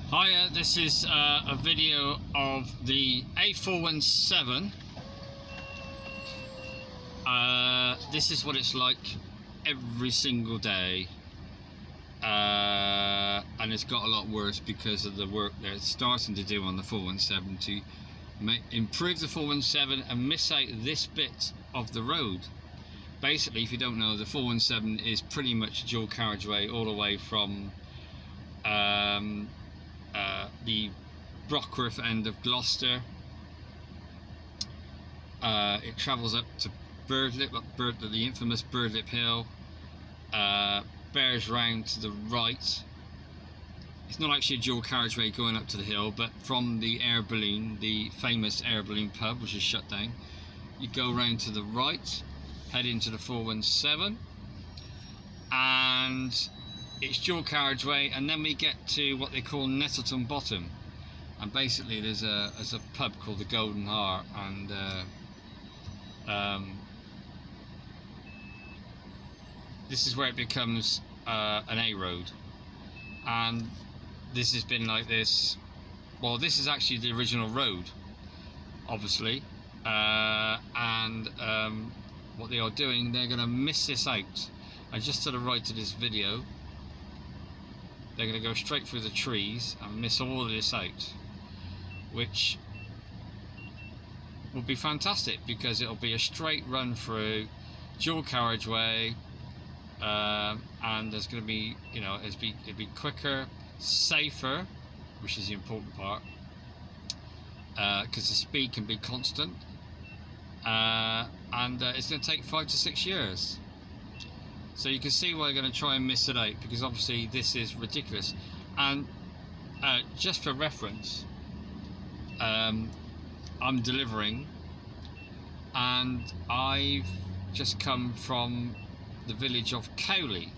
Hiya, this is a video of the A417. This is what it's like every single day, and it's got a lot worse because of the work they're starting to do on the 417 to improve the 417 and miss out this bit of the road. Basically, if you don't know, the 417 is pretty much dual carriageway all the way from the Brockworth end of Gloucester. It travels up to Birdlip, the infamous Birdlip Hill, bears round to the right. It's not actually a dual carriageway going up to the hill, but from the air balloon, the famous air balloon pub, which is shut down, you go round to the right, head into the 417, and it's dual carriageway, and then we get to what they call Nettleton Bottom, and basically there's a pub called the Golden Heart, and this is where it becomes an A road, and this has been like this. Well, this is actually the original road, obviously, and what they are doing, they're going to miss this out. And just to the right of this video, they're going to go straight through the trees and miss all of this out, which will be fantastic because it'll be a straight run through, dual carriageway, and there's going to be, you know, it'll be quicker, safer, which is the important part, because the speed can be constant, and it's going to take 5 to 6 years. So you can see why they're going to try and miss it out, because obviously this is ridiculous. And just for reference, I'm delivering, and I've just come from the village of Cowley,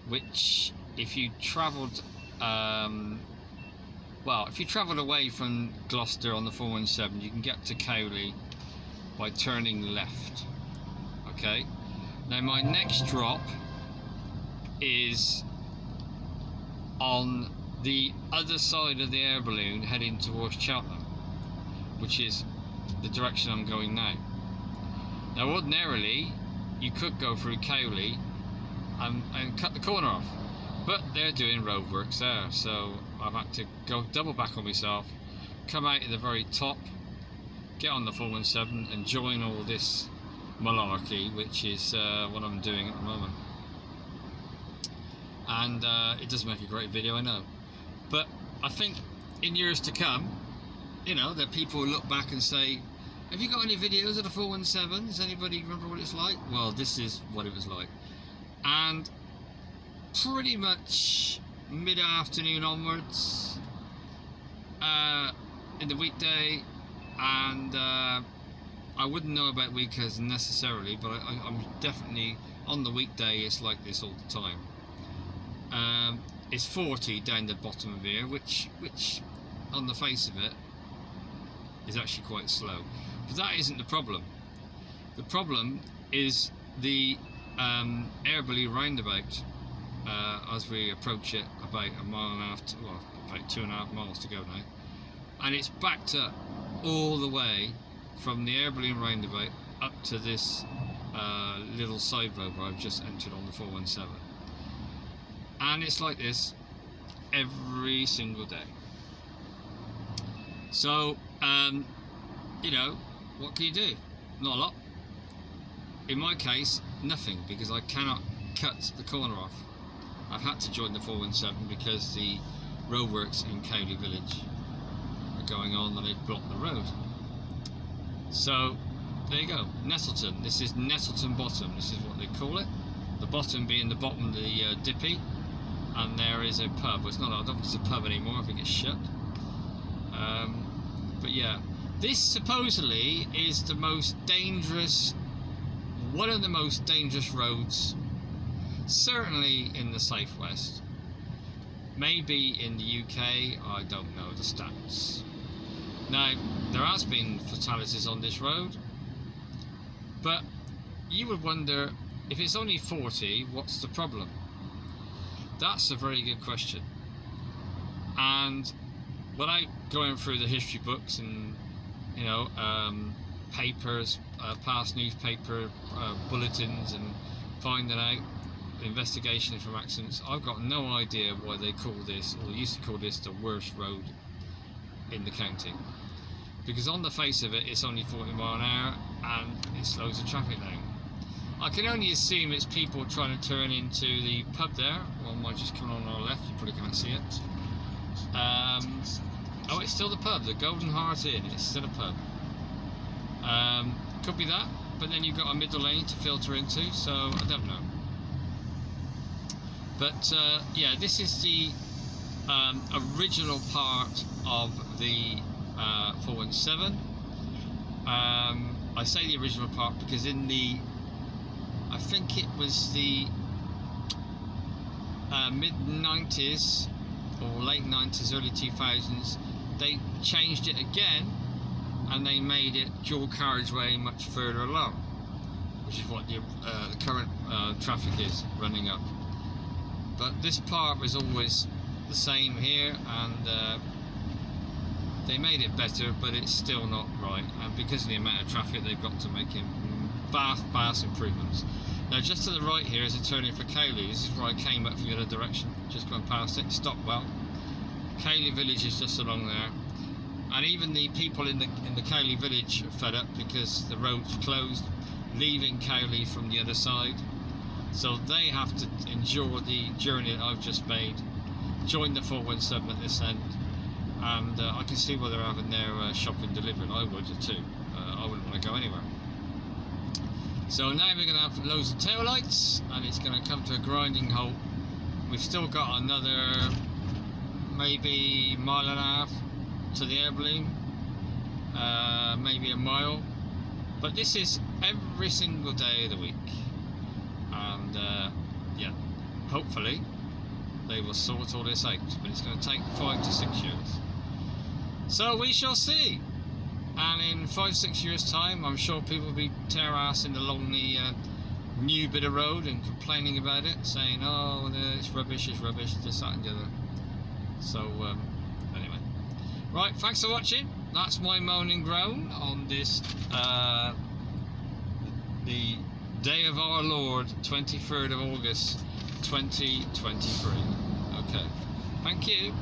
which, if you travelled, if you travelled away from Gloucester on the 417, you can get to Cowley by turning left. Okay. Now my next drop is on the other side of the air balloon heading towards Cheltenham, which is the direction I'm going now. Now ordinarily you could go through Cowley and cut the corner off, but they're doing roadworks there, so I've had to go double back on myself, come out at the very top, get on the 417 and join all this malarkey, which is what I'm doing at the moment. And it doesn't make a great video, I know, but I think in years to come, you know, that people will look back and say, have you got any videos of the 417? Does anybody remember what it's like? Well, this is what it was like. And pretty much mid-afternoon onwards, in the weekday, and I wouldn't know about weekends necessarily, but I'm definitely on the weekday. It's like this all the time. It's 40 down the bottom of here, which on the face of it is actually quite slow. But that isn't the problem. The problem is the air balloon roundabout. As we approach it, about a mile and a half, well, about 2.5 miles to go now, and it's backed up all the way from the air balloon roundabout up to this little side road where I've just entered on the 417, and it's like this every single day. So you know, what can you do? Not a lot. In my case, nothing, because I cannot cut the corner off. I've had to join the 417 because the roadworks in Cowley village are going on and they've blocked the road. So there you go, Nettleton. This is Nettleton Bottom, this is what they call it. The bottom being the bottom of the dippy, and there is a pub. It's not, I don't think it's a pub anymore, I think it's shut. But yeah, this supposedly is the most dangerous, one of the most dangerous roads, certainly in the southwest, maybe in the UK, I don't know the stats. Now, there has been fatalities on this road, but you would wonder, if it's only 40, what's the problem? That's a very good question. And without going through the history books and papers, past newspaper bulletins, and finding out investigations from accidents, I've got no idea why they call this, or used to call this, the worst road in the county. Because on the face of it, it's only 40 mile an hour and it slows the traffic down. I can only assume it's people trying to turn into the pub there. One might just come on our left, you probably can't see it. Oh, it's still the pub, the Golden Heart Inn, it's still a pub. Could be that, but then you've got a middle lane to filter into, so I don't know. But yeah, this is the original part of the 417. I say the original part because in the, I think it was the mid-90s or late 90s, early 2000s, they changed it again and they made it dual carriageway much further along, which is what the current traffic is running up. But this part was always the same here, and they made it better, but it's still not right, and because of the amount of traffic they've got to make vast improvements. Now just to the right here is a turning for Cowley. This is where I came up from the other direction, just going past it, Stockwell. Cowley village is just along there, and even the people in the Cowley village are fed up because the road's closed, leaving Cowley from the other side, so they have to endure the journey that I've just made, join the 417 at this end, and I can see why they're having their shopping delivered. I would too. I wouldn't want to go anywhere. So now we're going to have loads of tail lights, and it's going to come to a grinding halt. We've still got another maybe mile and a half to the air balloon, maybe a mile, but this is every single day of the week, and yeah, hopefully they will sort all this out, but it's going to take 5 to 6 years, so we shall see. And in 5-6 years time, I'm sure people will be tear-assing along the new bit of road and complaining about it, saying, oh, it's rubbish, this, that and the other. So anyway, right, thanks for watching. That's my moan and groan on this the day of our Lord, 23rd of August 2023. Okay, thank you.